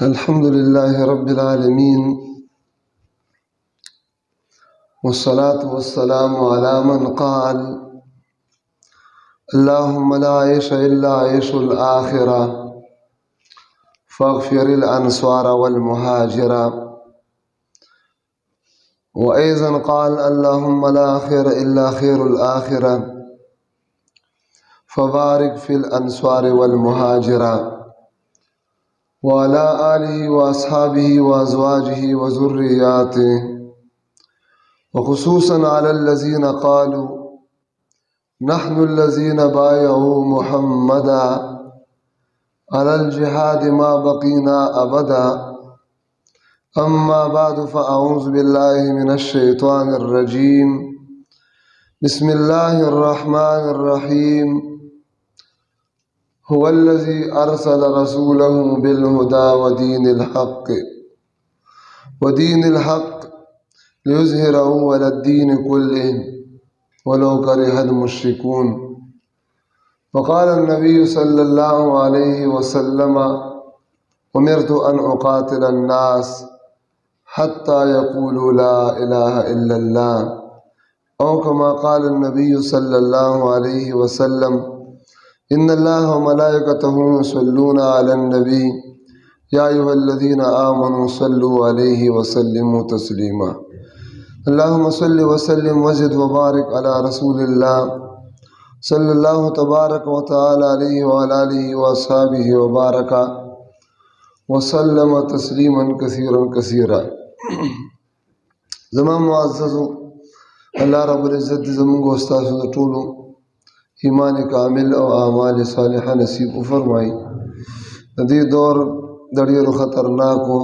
الحمد لله رب العالمين، والصلاة والسلام على من قال: اللهم لا عيش إلا عيش الآخرة فاغفر الأنصار والمهاجرة. وأيضا قال: اللهم لا خير إلا خير الآخرة فبارك في الأنصار والمهاجرة. وعلى آله وأصحابه وأزواجه وذرياته، وخصوصا على الذين قالوا نحن الذين بايعوا محمدا على الجهاد ما بقينا أبدا. أما بعد، فأعوذ بالله من الشيطان الرجيم. بسم الله الرحمن الرحيم. هو الذي أرسل رسوله بالهدى ودين الحق ليظهره على الدين كله ولو كره المشركون. وقال النبي صلى الله عليه وسلم: أمرت أن أقاتل الناس حتى يقولوا لا إله إلا الله، أو كما قال النبي صلى الله عليه وسلم: إن الله وملائكته يصلون على النبي يا أيها الذين آمنوا صلوا عليه وسلموا تسليما. اللهم صل وسلم وزد وبارك على رسول الله صلى الله تبارك وتعالى عليه وعلى آله وأصحابه وبارك وسلم تسليما كثيرا كثيرا. زمان معززو الله رب العزت زمان کو استاسو د ټولو ایمان کامل او اعمال صالحه نصیب فرمای. د دې دور د ډیرو خطرناکو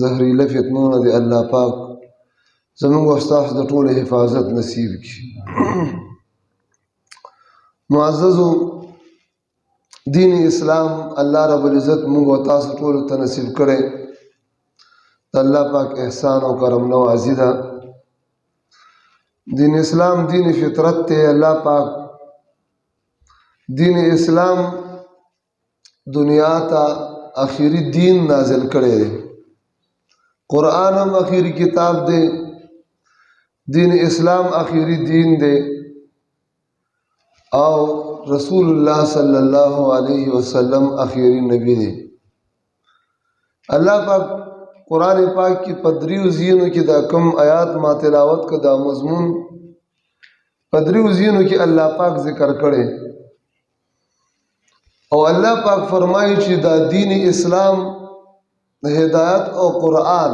زهريله فتنو نه دی الله پاک زمون کو استاسو د ټولو حفاظت نصیب کړي. معززو دین اسلام الله رب العزت موږ او تاسو ټول ته نصیب کړي. الله پاک احسان او کرم نوازی ده. دین اسلام دین فطرت ته الله پاک دین اسلام دنیا ته اخیری دین نازل کړي. قرآن هم اخیری کتاب دی، دین اسلام اخیری دین دی، او رسول الله صلی الله علیه وسلم اخیری نبی دی. الله پاک قرآن پاک کی پدریو زینو کی دا کم آیات ما تلاوت کا دا مضمون پدریو زینو کی اللہ پاک ذکر کرے. او اللہ پاک فرمائی چی دا دین اسلام ہدایت او قرآن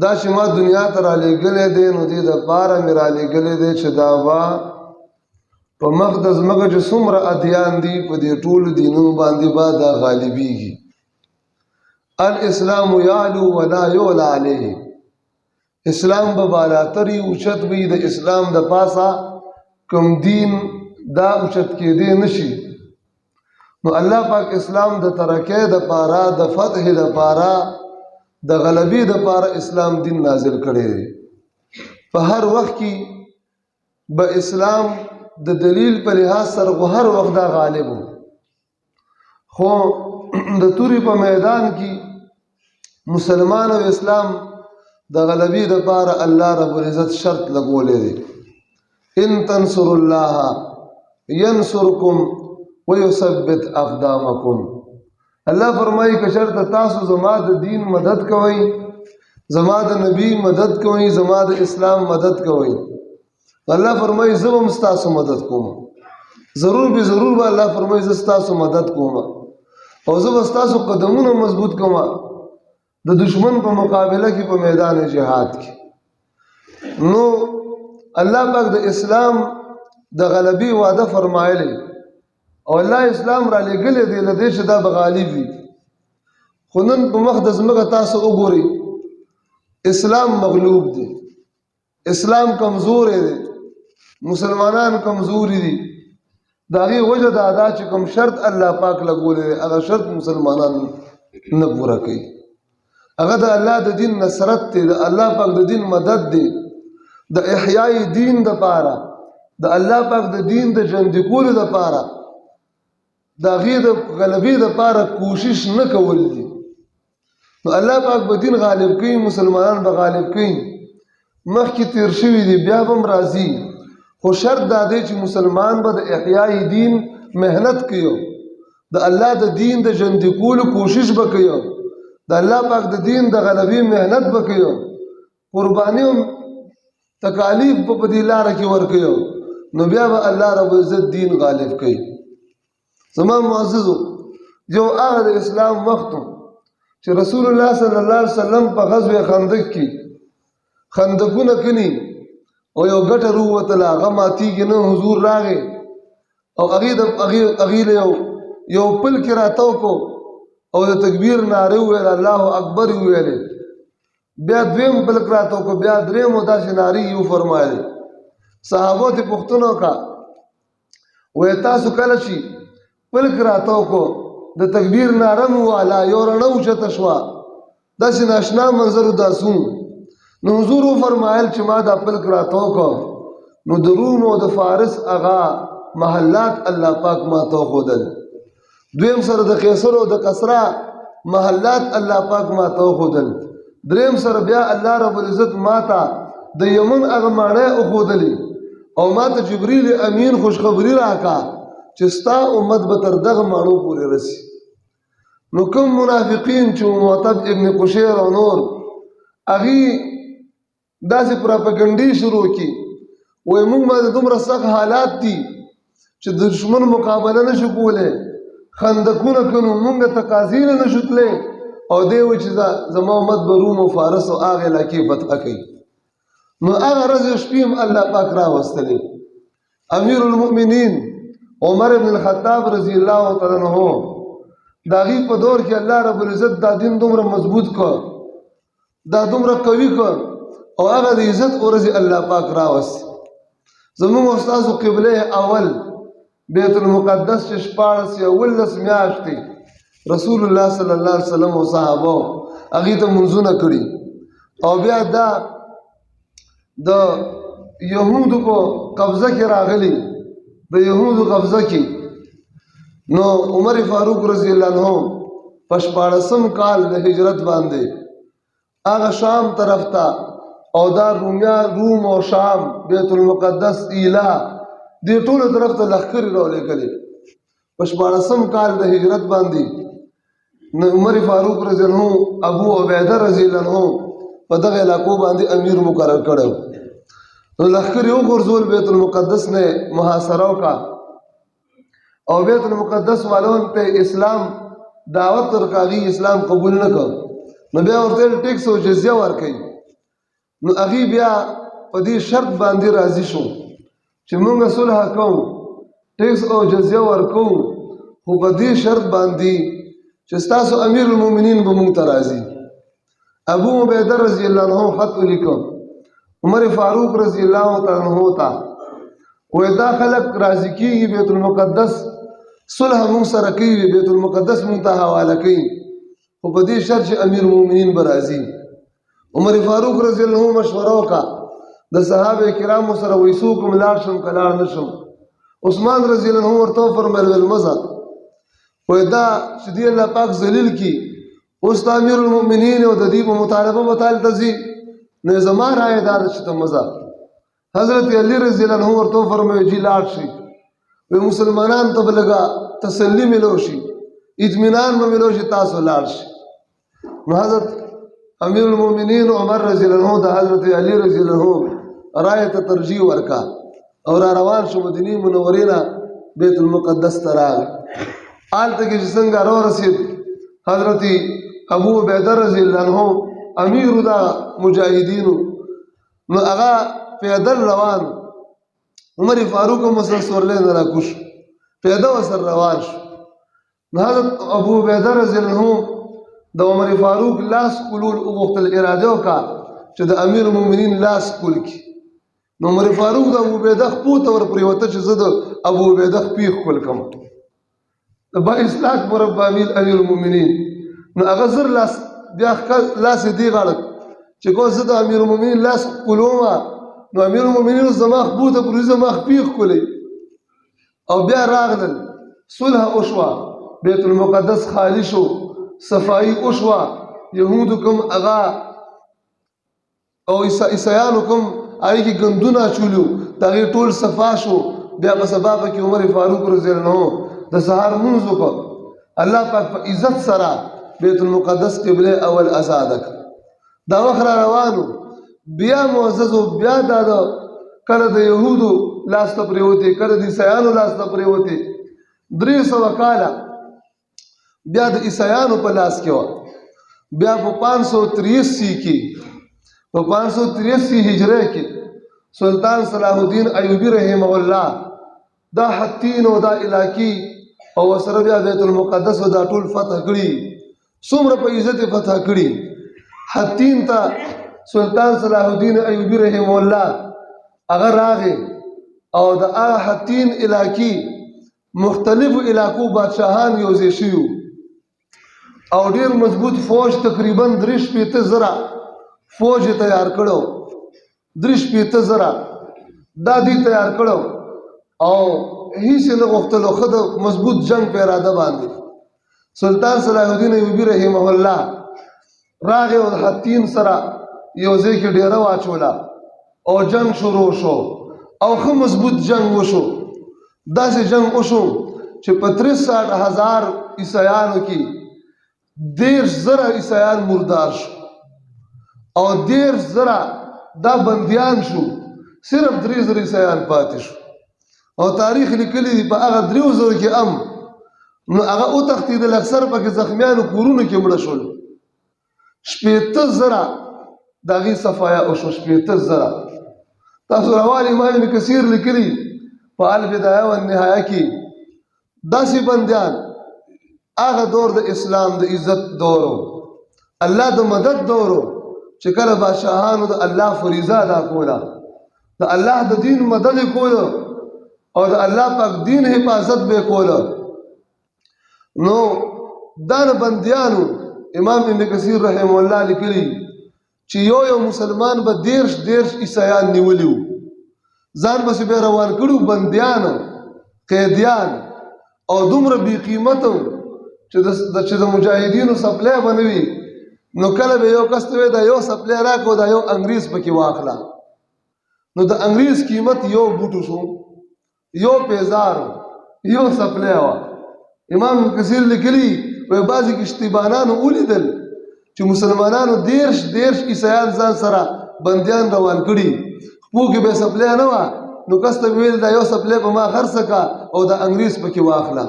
دا شما دنیا تر علی گلے دے نو دی دا پارا میرا علی گلے دے چی دا با پا مقدس مگج سمر ادیان دی پا دی طول دینوں باندی با دا غالبی گی. الاسلام یعلو ولا یعلا علیہ، اسلام ببالاتری اوچت بھی دا اسلام دا پاسا کم دین دا اوچت کے دے نشی. نو اللہ پاک اسلام دا ترکے دا پارا دا فتح دا پارا دا غلبی دا پارا اسلام دین نازل کرے. پا ہر وقت کی با اسلام دا دلیل پر لحاظ سر کو ہر وقت دا غالب ہو. خو دا توری پا میدان کی مسلمان و اسلام دا غلبی دا پارا اللہ رب العزت شرط لگو لے دے. ان تنصر اللہ ینصرکم ویثبت اقدامکم. اللہ فرمائی کہ شرط تاسو زما دا دین مدد کوئی، زما دا نبی مدد کوئی، زما دا اسلام مدد کوئی. اللہ فرمائی زب مستاسو مدد کوما، ضرور بھی ضرور با اللہ فرمائی زستاسو مدد کوما، اور زب استاسو قدمون مضبوط کوما دا دشمن پا مقابلہ کی پا میدان جہاد کی. نو اللہ پاک دا اسلام دا غلبی وعدہ فرمائے لے، اور اللہ اسلام را لے گلے دے لدیش دا بغالبی. خونن پا مقدس مگا تاسو اگوری اسلام مغلوب دے، اسلام کمزور دے، مسلمانان کمزوری دی. داغی وجہ دا ادا چکم شرط اللہ پاک لگو لے دے، اگر شرط مسلمانان نپورا کئی. اگر دا اللہ دا دین نصرت تے، دا اللہ پاک دا دین مدد دے، دا احیائی دین دا پارا، دا اللہ پاک دا دین دا جندکول دا پارا، دا غیر غلبی دا پارا کوشش نکول دی. نو الله پاک به دین غالب کوي، مسلمانان به غالب کوي. مخکې تیر شوي دي بیا به هم راځي، خو شرط دا دی چې مسلمان به د احیای دین محنت کوي، د الله د دین د ژوندي کولو کوشش به کوي، د الله پاک د دین د غلبې محنت به کوي، قرباني هم تکالیف به په دې لاره کې ورکوي، نو بیا به الله رب العزت دین غالب کوي. زما معززو، یو هغه د اسلام وخت چې رسول الله صلی الله علیه وسلم په غزوه خندق کې خندقونه کني او یو ګټه وروتله، هغه ماتېږي نه، حضور راغی او هغې له یو پل کې راتاو کو او د تکبیر نارې وویل، الله اکبر یې وویلې، بیا دویم پل کې راتاو کو، بیا درېیم او داسې نارې یې وفرمایلې. صحابو ته پوښتنه وکړه، وایي تاسو کله چې پل کې راتاو کو د تکبیر ناره مو واله، یو رڼه اوچته شوه، داسې ناشنا منظر داسو. نو حضور وفرمایل چې ما دا پل کې راتاو کو، نو د روم او د فارس هغه محلات الله پاک ما ته وښودل، دویم سره د قیصر او د کسرا محلات الله پاک ما ته وښودل، دریم سره بیا الله رب العزت ما ته د یمن هغه ماڼۍ وښودلې او ما ته جبریل امین خوشخبري راکړه چې ستا امت به تر دغه ماڼو پورې رسي. نو کوم منافقین چې معتب ابن قشیر او نور هغې داسې پراپګنډې شروع کړي، وایي موږ باندې دومره سخت حالات دي چې د دشمن مقابله نشو کولی، خندقونه کنو، موږ تقاضي نه نشو تللی، او دی وایي چې زما امت به روم او فارس او هغه علاقې فتح کوي. نو هغه ورځ شپې هم الله پاک راوستلې. امیر المؤمنین عمر ابن الخطاب رضی الله تعالی عنہ د هغې په دور کې الله رب العزت دا دین دومره مضبوط کړ، دا دومره قوي کړ، او هغه د عزت ورځې الله پاک راوست. زموږ استازو قبله اول بیت المقدس چې 14 میاشتې رسول الله صلی الله علیه وسلم او صحابه هغې ته منځونه کړي، او بیا دا د یهودو په قبضه کې راغلي، د یهودو قبضه کې. نو عمر فاروق رضی الله عنه په 14 کال د هجرت باندې هغه شام طرف ته او دا روم او شام بیت المقدس ایله دې ټولو طرف ته لښکرې راولېږلې په 14 کال د هجرت باندې. عمر فاروق رضی الله عنه ابو عبیده رضی الله عنه په دغه علاقو باندې امیر مقرر کړو. نو لښکرې وغورځول، بیت المقدس نه محاصره وکړه او بیت المقدس والون ته اسلام دعوت ورکړي، اسلام قبول نه کړ. نو بیا ورته ټیکس او جزیه ورکړي. نو هغې بیا په دې شرط باندې راضي شو چې موږ صلح کوو، ټیکس او جزیه ورکوو، خو په دې شرط باندې چې ستاسو امیر المؤمنین به موږ ته راځي. ابو عبیده رضی الله عنه خط ولیکه عمر فاروق رضی الله تعالی عنہ ته، وایي دا خلک راضي کېږي بیت المقدس صلح موږ سره کوي، بیت المقدس موږ ته حواله کوي، خو په دې شرط چې امیر المؤمنین به راځي. عمر فاروق رضی الله عنه مشوره وکړه د صحابه کرامو سره، وایي څوک هم لاړ شم که لاړ نه شم. عثمان رضی الله عنه ورته وفرمیل ویل مه ځه، وایي دا چې دې الله پاک ذلیل کړي، اوس د امیر المؤمنین او د دې په مطالبه به تالته ته ځي، نو زما رایه دا ده چې ته مه ځه. حضرت علی رضی الله عنه ورته وفرمیل جي لاړ شي، وایي مسلمانانو ته به لږه تسلي ملو شي، اطمینان به ملو شي، تاسو لاړ شي. نو حضرت امیر المؤمنین عمر رضی الله عنه د حضرت علی رضی الله عنه رایه ته ترجیح ورکا او را روان شو مدینه منورې نه بیت المقدس ته راغی. هلته کې چې څنګه راورسېد، حضرت ابو عبیده رضی الله عنه امیرو دا مجاهدینو، نو هغه پیدل روان، عمر فاروق هم ورسره سورلی نه راکوش، پیاده ورسره روان شو. نو حضرت ابو عبیده رضی الله عنه د عمر فاروق لاس کولول وغوښتل، اراده وکړه چې د امیر المؤمنین لاس کول کړي. نو عمر فاروق د ابو عبیده خپو ته ورپرېوته چې زه د ابو عبیده خپې ښکل کړم، د 22 لاک مربع میل امیر المؤمنین. نو هغه زر لاس بیا لاس یې دې غاړه چې کو زه د امیر المؤمنین لاس ښکلوم، نو امیر المؤمنین زما خپو ته پرې زما خپې ښکلې. او بیا راغلل، صلح وشوه، بیت المقدس خالی شو، صفائی وشوه، یهودو کوم هغه او عیسایانو کوم هغې کې ګندونه اچولي وو د هغې ټول صفا شو. بیا په سبا کې عمر فاروق رضی الله عنه د سهار لمونځ وکړ. الله پاک په عزت سره بیت المقدس قبله اول آزاده کړ. دا وخت را روانو بیا معزز و بیا دا کله د یهودو لاس ته پرېوتې کله د عیسایانو لاس ته پرېوتې. 300 کاله بیا د عیسایانو په لاس کې وه. بیا په 583 کې په 583 هجری کې سلطان صلاح الدین ایوبی رحمه الله دا حتین او دا علاقې او سره بیا بیت المقدس او دا ټول فتح کړي. څومره په عزت فتح کړي. حتین ته سلطان صلاح الدین ایوبی رحمه الله هغه راغی او د هغه حتین علاقې مختلفو علاقو بادشاهان یوځای شوي او ډیر مضبوط فوج تقریبا 3,000 فوج تیار کړو. 3,000 دا دی تیار کړو او هیڅ نه غوښتلو ښه د مضبوط جنگ په اراده باندې. سلطان صلاح الدین ایوبی رحمه الله راغی او حتین سره یو ځای کې ډیره واچوله او جنگ شروع شو او ښه مضبوط جنگ وشو. داسې جنگ وشو چې په 63,000 عیسایانو کې 10,000 عیسایان مردار شو او 10,000 دا بندیان شو. صرف 3,000 عیسایان پاتې شو او تاریخ لیکلی دی په هغه 3,000 کې نو هغه وتښتېدل. اکثر پکې زخمیانو کورونو کې مړه شول. 60,000 د هغې صفایا وشو. 60,000 تاسو روان امام ابن کثیر لیکلي په البدایه والنهایه کې داسې بندیان. هغه دور د اسلام د عزت دور و، الله د مدد دور و چې کله بادشاهانو د الله فریضه ادا کوله، د الله د دین مدد یې کوله او د الله پاک دین حفاظت به کوله. نو دا بندیانو امام ابن کثیر رحمه الله لیکلي چې یو مسلمان به 10 عیسایان نیولي وو، ځان پسې به روان کړو بندیان قیدیان او دومره بې قیمته چې د مجاهدینو سپلی به نه وي. نو کله به یو کس ته وایي دا یو سپلی راکړو دا یو انګریز پکې واخله. نو د انګریز قیمت یو بوټو شو، یو پیزار یو سپلی وه. امام کثیر لیکلي وایي بعضې کشتیبانانو ولیدل چې مسلمانانو 10 عیسایان ځان سره بندیان روان کړي، خپو کې به سپلی نه وه. نو کس ته ویل دا یو سپلی په ما خرڅه کا او د انګریز پکې واخله.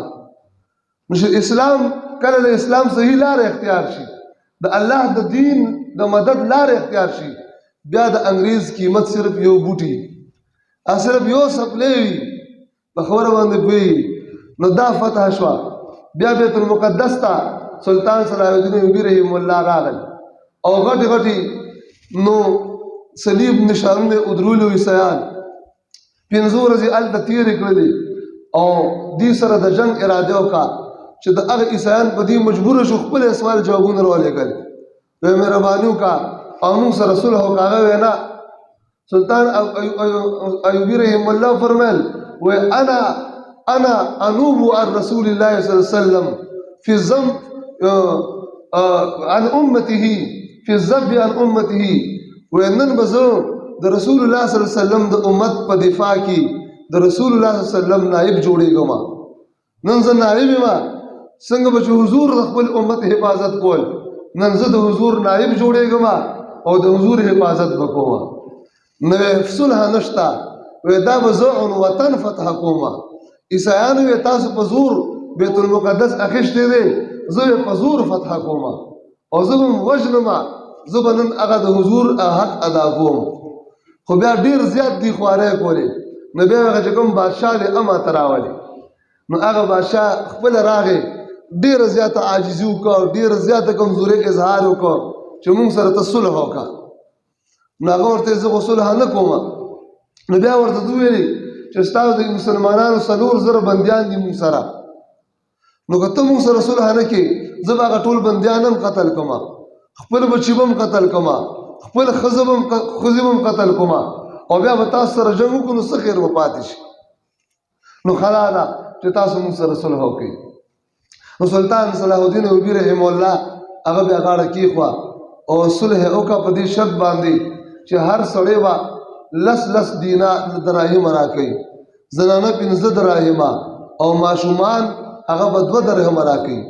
نو اسلام کله د اسلام صحیح لار اختیار شي، د الله د دین د مدد لار اختیار شي، بیا د انګریز قیمت صرف یو بوټي صرف یو سپلی وي په خبره باندې پوهېږي. نو دا فتح شوه. بیا بیت المقدس ته سلطان صلاح الدین ایوبی رحمه الله راغل او غټې نو صلیب نشانونه ودرولي عیسایان 15 ورځې هلته تېرې کړلې او دې سره د جنګ اراده وکړه چې د هغه عیسایان په دې مجبوره شو خپل سوال جوابونه راولېږل. وایي مهرباني وکړه او موږ سره صلح وکړه. هغه وایي نه. سلطان ایوبی رحمه الله فرمایل وایي انا انوب عن رسول الله صلی الله علیه وسلم في الذنب عن امته في الذب عن امته. وایي نن به زه د رسول الله صلی الله علیه وسلم د امت په دفاع کې د رسول الله صلی الله علیه وسلم نائب جوړېږم. نن زه نائب یم. څنګه به چې حضور د خپل امت حفاظت کول، نن زه د حضور نائب جوړېږم او د حضور حفاظت به کوم. نو صلح نشته. وایي دا به زه وطن فتح کوم. عیسایانو یې تاسو په زور بیت المقدس اخیستی دی، زه یې په زور فتح کوم او زه به م وژنم. زه به نن هغه د حضور حق ادا کوم. خو بیا ډېر زیات دي خوارۍ کولې. نو بیا هغه چې کوم بادشاه دی اما ته راولي. نو هغه بادشاه خپله راغی، ډېره زیاته عاجزي وکړه، ډېره زیاته کمزورۍ اظهار وکړه چې موږ سره ته صلح وکړه. نو هغه ورته زه خو صلح نه کوم. نو بیا ورته وویلې چې ستاسو د مسلمانانو 4,000 بندیان دي موږ سره. نو که ته موږ سره صلح نه کړې زه به هغه ټول بندیان هم قتل کوم، خپل بچي به هم قتل کوم، خپل ښځې به هم قتل کوم او بیا به تاسو سره جنګ وکړو نو څه خیر به پاتې شي. نو خلا ده چې تاسو موږ سره صلح وکړئ. نو سلطان صلاح الدین ایوبی رحمه الله هغه بیا غاړه کېښوه او صلح وکړه په دې شرط باندې چې هر سړی به لس دراهم راکوي، زنانه 15 دراهمه او ماشومان هغه به 2 درهمه راکوي،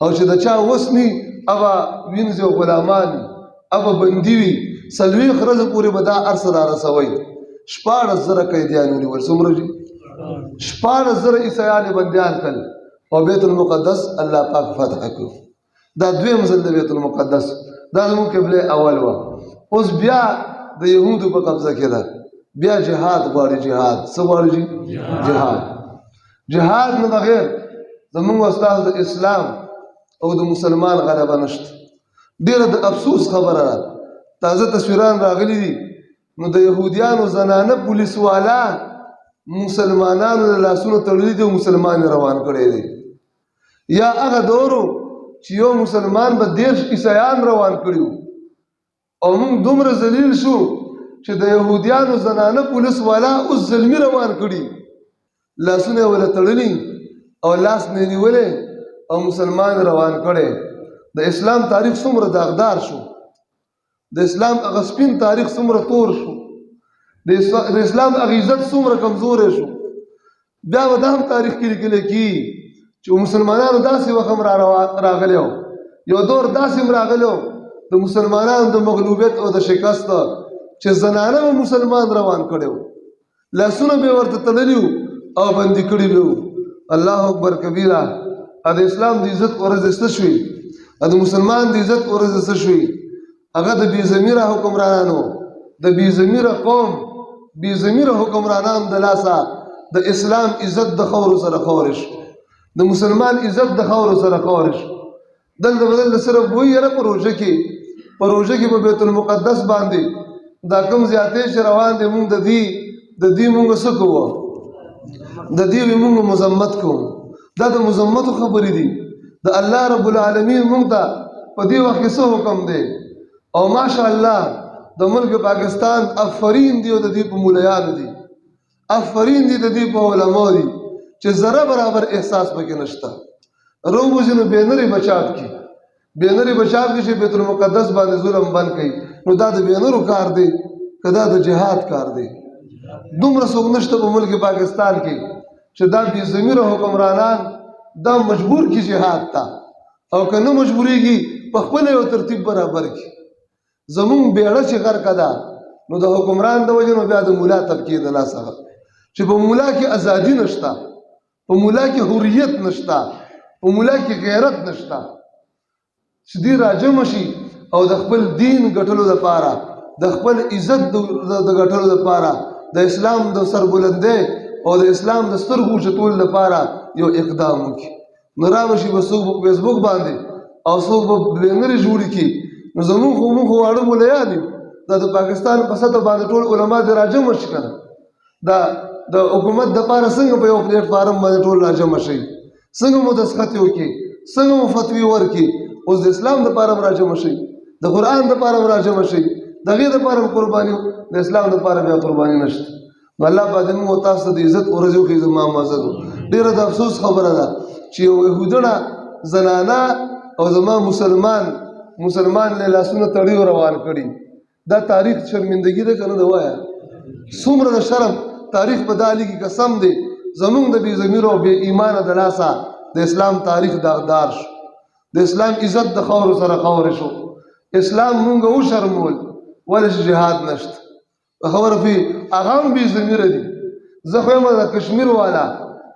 او چې د چا وس ني هغه وینځي او غلامان هغه بندي وي 40 ورځې پورې به دا هر څه رارسوي. 14,000 قیدیان ونیول. څومره دي؟ 14,000 عیسایان بندیان کړل او بیت المقدس الله پاک فتح کړ. دا دویم ځل د بیت المقدس، دا زموږ قبله اول وه. اوس بیا د یهودو په قبضه کې ده، بیا جهاد غواړي. جهاد څه غواړي؟ جهاد نه بغیر زموږ استاد د اسلام او د مسلمان غلبه نشته. ډېره د افسوس خبره ده، تازه تصویران راغلي دي، نو د یهودیانو زنانه پولیس والا مسلمانانو له لاسونو تړلي دي او مسلمان روان کړی دی. یا هغه دورو چې یو مسلمان به 10 عیسایان روان کړي او موږ دومره ذلیل شو چې د یهودیانو زنانه پولیس والا اوس ظلمي روان کړي، لاسونه یې ورله تړلي او لاس نه نیولې او مسلمان روان کړی. د اسلام تاریخ څومره داغدار شو، د اسلام هغه سپین تاریخ څومره تور شو، د اسلام هغه عزت څومره کمزوری شو. بیا به دا هم تاریخ کې لیکلی کېږي چې مسلمانانو داسې وخت هم راغلی و، یو دور داسې هم راغلی و د مسلمانانو د مغلوبیت او د شکست چې زنانه به مسلمان روان کړی و، لاسونه به یې ورته تړلي او بندي کړي به وو. الله اکبر کبیره. د اسلام د عزت ورځ څه شوي، د مسلمان د عزت ورځ څه شوي؟ هغه د بې ضمیره حکمرانانو، د بې ضمیره قوم، بې ضمیره حکمرانانو د لاسه د اسلام عزت د خاورو سره خاورې شو، د مسلمان عزت د خاورو سره خاورې شو. دلته به دلته صرف وایي یاره په روژه کې په بیت المقدس باندې دا کوم زیاتې چې روان دي مونږ د دې مونږ څه کوو، د دې مونږ مذمت کوو. دا د مذمتو خبرې دي. د الله رب العالمین مونږ ته په دې وخت کې څه حکم دی؟ او ماشاءالله د ملک پاکستان افرین دی او د دې په مولایانو دي، افرین دی د دې په علماء دي چې ذره برابر احساس پکې نشته. روزنه بینری بچاب کی چې بیت المقدس باندې ظلم بند کړي، نو دا د بینرو کار دی کدا د جهاد کار دی؟ دومره څوک نشته په ملک پاکستان کې چې دا بې ضمیره حکمرانان دا مجبور کی جهاد ته، او که نه مجبوریږي په خپل یو ترتیب برابر کی. زمون بیړه چې غرقه ده نو د حکمران د وجه نو بیا د مولا طبقې د لاسه چې په مولا کې ازادي نشته، په مولا کې حریت نشته، په مولا کې غیرت نشته، چې دی راجم شي او د خپل دین ګټلو لپاره، د خپل عزت د ګټلو لپاره، د اسلام د سربلندۍ او د اسلام د سترګو اوچتولو لپاره یو اقدام وکړي. نو رابشي به څوک په فیسبوک باندې او څوک به بینرې جوړې کړي. نو زموږ خو واړه مولایان دي، دا د پاکستان په سطح باندې ټول علما دې راجمع شي که نه؟ دا د حکومت دپاره څنګه په یو پلیټ فارم باندې ټول راجمع شي، څنګه مو دسخط وکړي، څنګه مو فتوی ورکړي. اوس د اسلام دپاره هم راجمع شي، د قرآن دپاره هم راجمع شي، د هغې دپاره هم قرباني، د اسلام دپاره بیا قرباني نشته. نو الله پاک دې موږ تاسو ته د عزت ورځ وکړي. زما مزد ډېره د افسوس خبره ده چې یو یهودڼه زنانه او زما مسلمان له لاسونه تړي او روان کړي. دا تاریخ شرمندګي ده که نه ده؟ وایه څومره د شرم تاریخ په دا لیکي. قسم دی زمونږ د بې ضمیرو او بې ایمانه د لاسه د اسلام تاریخ داغدار شو، د اسلام عزت د خاورو سره خاورې شو. اسلام مونږ وشرمول ولې چې جهاد نشته. خبره پې هغه هم بې ضمیره دي. زه خو یم د کشمیر والا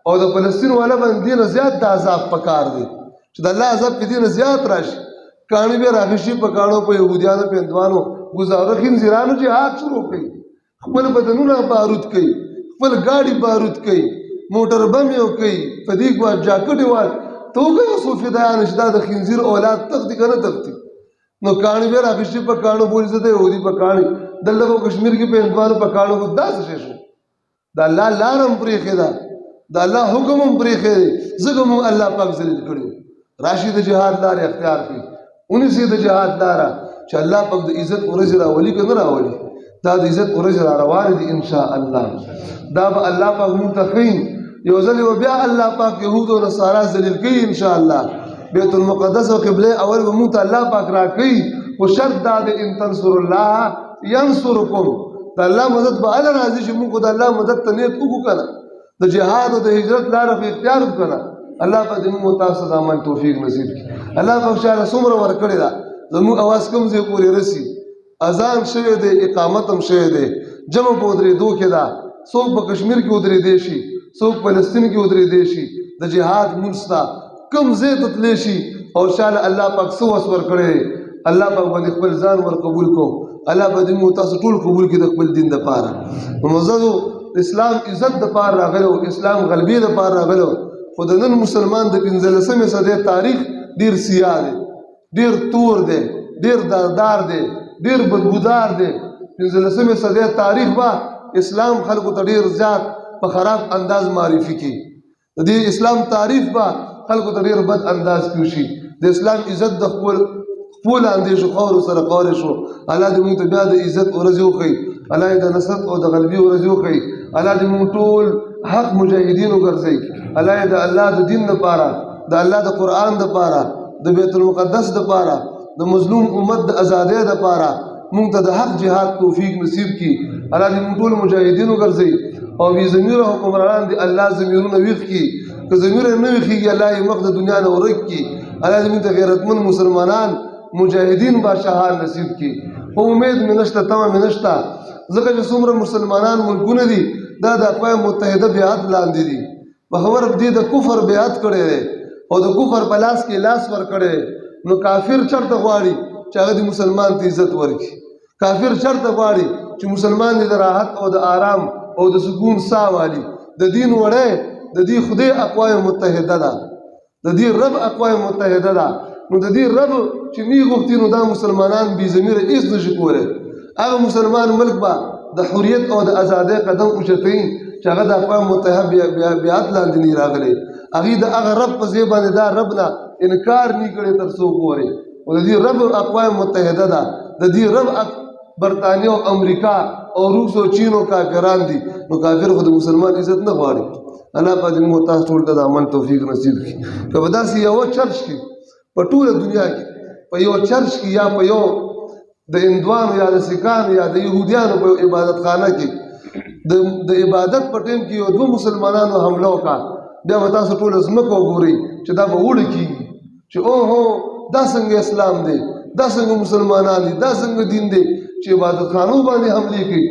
او د فلسطین والا باندې دې نه زیات د عذاب پکار دی چې د الله عذاب پې دې نه زیات راشي. کاڼي بیا راغشي په کاڼو په یهودیانو په هندوانو ګزاره خنزیرانو جهاد شروع کوي، خپل بدنونه بارود کوي، خپل ګاډي بارود کوي، موټر بم یې کوي، په دې کې جاکټ یې وال ته وګوره څو فدایان چې دا د خنزیر اولاد تختی که نه تختی. نو کاڼي بیا راغشي په کاڼو بولي زه د یهودي په کاڼي دلته په کشمیر کې په هندوانو په کاڼو خو داسې شی شو. د الله لار هم پرېښې ده، د الله حکم هم پرېښی دی، ځکه مونږ الله پاک ذلیل کړي. راشي د جهاد لارې اختیار کړي، ونیسي د جهاد لاره چې الله پاک د عزت ورځې راولي که نه راولي. دا د عزت ورځې را روانې دي انشاءالله. دا به الله پاک مونږ ته ښیي. یو ځل به بیا الله پاک یهود او نصارا ذلیل کوي انشاءالله. بیت المقدس او قبله اول به مونږ ته الله پاک راکوي خو شرط دا دی ان تنصر الله ینصرکم د الله مدد به هله راځي چې مونږ د الله مدد ته نیت وکړو که نه د جهاد او د هجرت لاره په اختیار وکړو که نه الله پاک دې موږ تاسو د عمل توفیق نصیب کړي الله پاک شاله څومره ورکړې ده زموږ اواز کوم ځای پورې رسي اذان شوی دی اقامت هم شوی دی جمع په ودرېدو کې ده څوک په کشمیر کې ودرېدی شي څوک فلسطین کې ودرېدی شي د جهاد لمونځ ته کوم ځای ته تللی شي او شاله الله پاک څه وس ورکړی الله پاک باندې خپل ځان ور قبول کو الله به دې موږ تاسو ټول قبول کړي د خپل دین دپاره نو معززو اسلام عزت دپاره راغلی و اسلام غلبې دپاره راغلی و خو د نن مسلمان د 15مې صدۍ تاریخ ډېر سیاه دی ډېر تور دی ډېر دردار دی ډېر بدبودار دی 15مې صدۍ تاریخ به اسلام خلکو ته ډېر زیات په خراب انداز معرفي کړي د دې اسلام تعریف به خلکو ته ډېر بد انداز کې وشي د اسلام عزت د خپل اندیشو خاورو سره قولی شو الله دې موږ ته بیا د عزت ورځې وښیي الله دې د نصرت او د غلبې ورځې وښیي الله دې موږ ټول حق مجاهدین وګرځوي الله دې د الله د دین دپاره د الله د قرآن دپاره د بیت المقدس دپاره د مظلوم امت د ازادۍ دپاره موږ ته د حق جهاد توفیق نصیب کړي الله دې موږ ټول مجاهدین وګرځوي او بې ضمیره حکمرانان دې الله ضمیرونه ویښ کړي که ضمیره نه ویښېږي الله یې مخ د دنیا نه ورک کړي الله دې موږ ته غیرتمند مسلمانان مجاهدین بادشاهان نصیب کی خو امید مې نشته تمه مې نشته ځکه چې څومره مسلمانان ملکونه دي دا د اقوام متحده بیعت لاندې دي په خبر دې د کفر بیعت کړی دی او د کفر په لاس کې لاس ورکړی نو کافر چرته غواړي چې هغه د مسلمان ته عزت ورکړي کافر چرته غواړي چې مسلمان دې د راحت او د آرام او د سکون ساه والي د دین وړی د دې خدای اقوام متحده ده د دې رب اقوام متحده ده نو د دې رب چې می غوښتي نو دا مسلمانان بې ضمیره هېڅ نشي کولی هغه مسلمان ملک به د حریت او د ازادۍ قدم اوچتوي چې هغه د اقوام متحده بیعت لاندې نه راغلی هغوی د هغه رب په ځای باندې دا رب نه انکار نه کړی تر څو وګورې او د دې رب اقوام متحده ده د دې رب برطانیه او امریکا او روس او چین او کافران دي نو کافر خو د مسلمان عزت نه غواړي الله پاک دې موږ تاسو ټول ته د عمل توفیق نصیب کړي که به داسې یوه چرچ کې په ټوله دنیا کې په یو چرچ کې یا په یو د هندوانو یا د سیکانو یا د یهودیانو په عبادت خانه کې د عبادت په ټیم کې یو دوه مسلمانانو حمله وکړه بیا به تاسو ټوله ځمکه وګورئ چې دا به وړه کېږي چې اوهو دا څنګه اسلام دی دا څنګه مسلمانان دي دا څنګه دین دی چې عبادت خانو باندې حملې کوي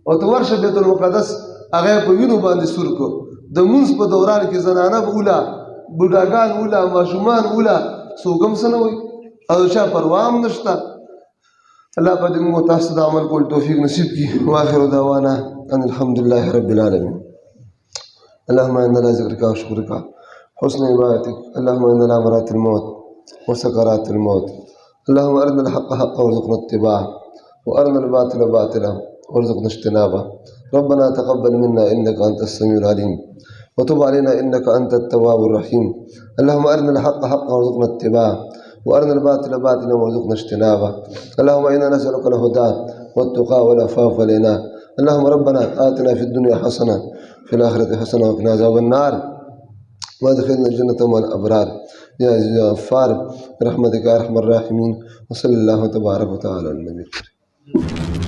او ته ورشه بیت المقدس هغه په وینو باندې سور کړو د مونځ په دوران کې زنانه به اوله بوډاګان اوله ماشومان اوله څوک هم څه نه وایي او چا پروا هم نشته الله پاک دې موږ تاسو د عمل کولو توفیق نصیب کړي واخر دعوانا ان الحمد لله رب العالمين اللهم انا على ذكرك وشكرك حسن عبادتك اللهم انا على امرات الموت وسكرات الموت اللهم ارنا الحق حقا وارزقنا اتباعه وارنا الباطل باطلا وارزقنا اجتنابه ربنا تقبل منا انك انت السميع العليم وتب علينا انك انت التواب الرحيم اللهم ارنا الحق حقا وارزقنا اتباعه وارنا الباطل باطلا وارزقنا اجتنابه اللهم انا نسالك الهدى والتقى والعفاف والغنى اللهم ربنا آتنا في الدنيا حسنه في الاخره حسنه وقنا عذاب النار وادخلنا الجنه مع الابرار يا عزيز يا غفار برحمتك يا ارحم الراحمين وصلى الله تبارك وتعالى على النبي الكريم